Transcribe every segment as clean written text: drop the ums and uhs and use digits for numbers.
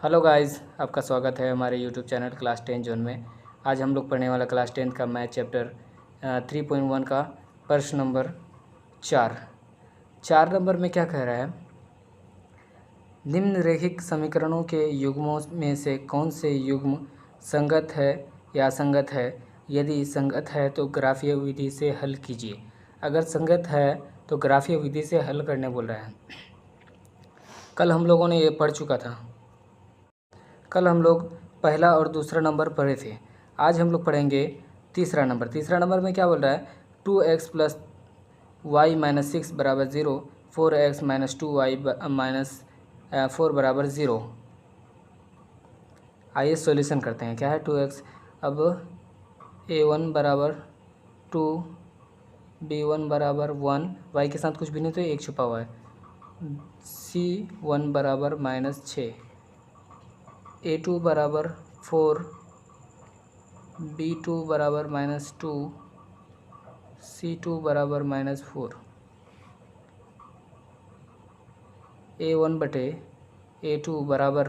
Hello guys, आपका स्वागत है हमारे यूट्यूब चैनल क्लास 10 जोन में। आज हम लोग पढ़ने वाला क्लास 10 का मैथ चैप्टर 3.1 का प्रश्न नंबर 4 नंबर में क्या कह रहा है। निम्नलिखित समीकरणों के युग्मों में से कौन से युग्म संगत है या असंगत है। यदि संगत है तो ग्राफीय विधि से हल कीजिए। अगर संगत है तो ग्राफीय विधि से हल करने बोल रहा है। कल हम लोगों ने ये पढ़ चुका था। कल हम लोग पहला और दूसरा नंबर पढ़े थे। आज हम लोग पढ़ेंगे तीसरा नंबर में क्या बोल रहा है। 2x प्लस वाई माइनस 6 बराबर 0, 4x माइनस 2y माइनस 4 बराबर 0। आइए सॉल्यूशन करते हैं। क्या है 2x। अब a1 बराबर 2, b1 बराबर 1, y के साथ कुछ भी नहीं तो एक छुपा हुआ है, c1 बराबर -6, a2 बराबर 4, b2 बराबर -2, c2 बराबर -4, a1 बटे a2 बराबर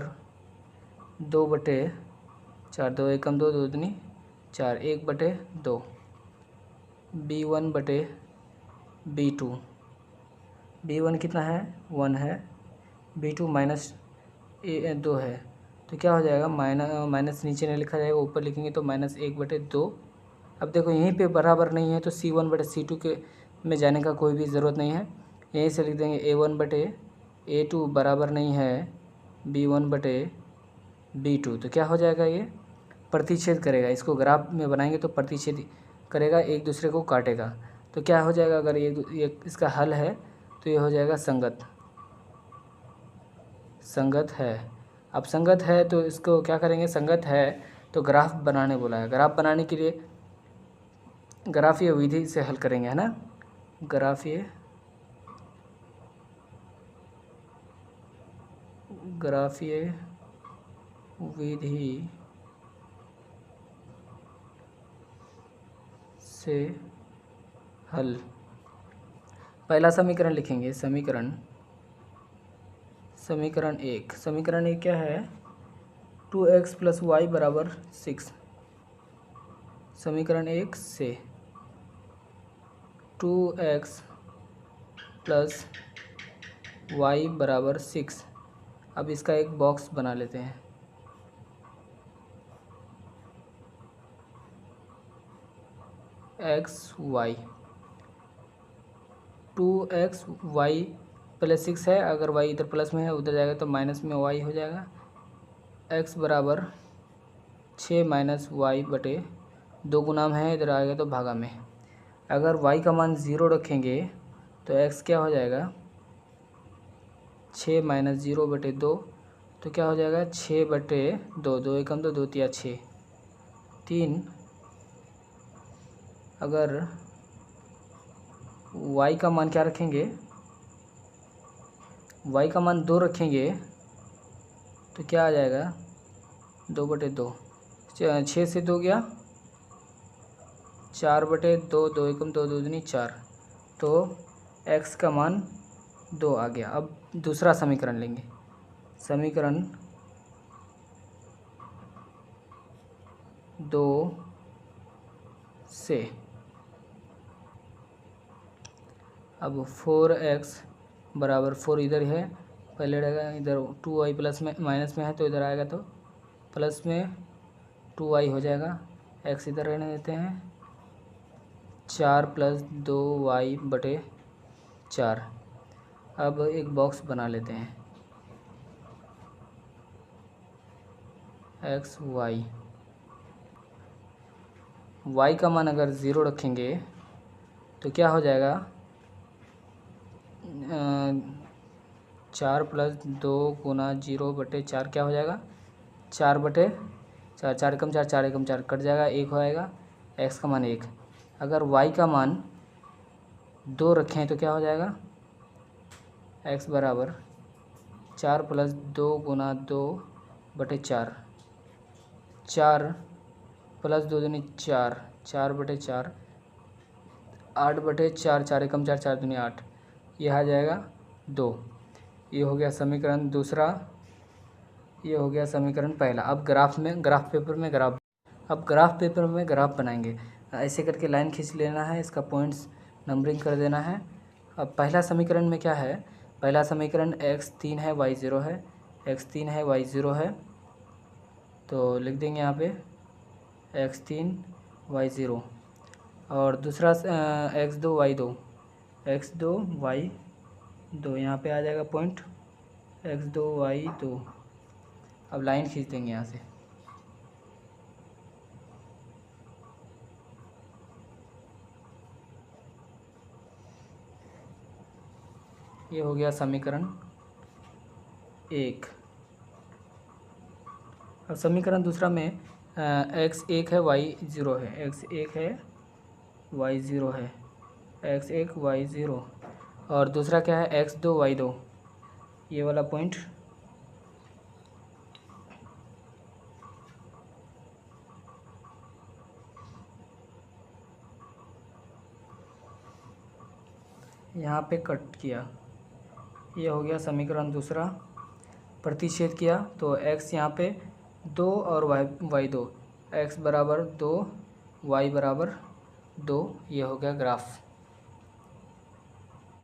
2/4, 2 एकम 2, 2 दूनी 4, 1/2, b1 बटे b2, b1 कितना है 1 है, b2 -2 है, तो क्या हो जाएगा माइनस नीचे नहीं लिखा जाएगा, ऊपर लिखेंगे तो -1/2। अब देखो यहीं पे बराबर नहीं है तो c1 बटे c2 के में जाने का कोई भी ज़रूरत नहीं है, यहीं से लिख देंगे a1 बटे a2 बराबर नहीं है b1 बटे b2। तो क्या हो जाएगा, ये प्रतिच्छेद करेगा। इसको ग्राफ में बनाएंगे तो प्रतिच्छेद करेगा, एक दूसरे को काटेगा। तो क्या हो जाएगा, अगर ये इसका हल है तो ये हो जाएगा संगत है। अब संगत है तो इसको क्या करेंगे, संगत है तो ग्राफ बनाने बोला है। ग्राफ बनाने के लिए ग्राफीय विधि से हल करेंगे, है ना। ग्राफीय विधि से हल। पहला समीकरण लिखेंगे, समीकरण 1 क्या है, 2x प्लस वाई बराबर 6। समीकरण 1 से 2x प्लस वाई बराबर 6। अब इसका एक बॉक्स बना लेते हैं। xy 2xy प्लस 6 है, अगर y इधर प्लस में है उधर जाएगा तो माइनस में y हो जाएगा। x बराबर 6 माइनस वाई बटे 2 गुना में है, इधर आएगा तो भागा में। अगर y का मान 0 रखेंगे तो x क्या हो जाएगा, 6 माइनस 0 बटे 2, तो क्या हो जाएगा 6 बटे 2, 2 एकम 2, 2 तिया 6, 3। अगर y का मान क्या रखेंगे, y का मान 2 रखेंगे तो क्या आ जाएगा 2/2, 6 से 2 गया 4/2, 2 एकम 2, 2 दूनी 4, तो x का मान 2 आ गया। अब दूसरा समीकरण लेंगे, समीकरण 2 से अब 4x बराबर 4 इधर है, पहले रहेगा इधर 2y प्लस में माइनस में है तो इधर आएगा तो प्लस में 2y हो जाएगा। x इधर रहने देते हैं, 4 प्लस 2y बटे 4। अब एक बॉक्स बना लेते हैं, y का मान अगर 0 रखेंगे तो क्या हो जाएगा, 4 प्लस 2 गुना 0/4 क्या हो जाएगा 4/4, 4 एकम 4, 4 एकम 4 कट जाएगा, 1 हो जाएगा। x का मान 1। अगर y का मान 2 रखें तो क्या हो जाएगा, x बराबर 4 प्लस 2 गुना 2/4, 4 प्लस 2 दूनी 4, 4/4, 8/4, 4 एकम 4, 4 दूनी 8, यह आ जाएगा 2। ये हो गया समीकरण दूसरा। ये हो गया समीकरण पहला। अब ग्राफ पेपर में ग्राफ बनाएंगे। ऐसे करके लाइन खींच लेना है, इसका पॉइंट्स नंबरिंग कर देना है। अब पहला समीकरण में क्या है, पहला समीकरण x3 है y0 है, x3 है y0 है, तो लिख देंगे यहाँ पे x3 y0। और दूसरा x2 y2 यहाँ पे आ जाएगा पॉइंट x2 y2। अब लाइन खींच देंगे यहाँ से। ये हो गया समीकरण 1। अब समीकरण दूसरा में x1 है y0 है, x1 है y0 है, x1 y0। और दूसरा क्या है x2 y2, ये वाला पॉइंट यहाँ पे कट किया। ये हो गया समीकरण दूसरा। प्रतिच्छेद किया तो x यहाँ पे 2 और y 2, x बराबर 2 y बराबर 2। ये हो गया ग्राफ।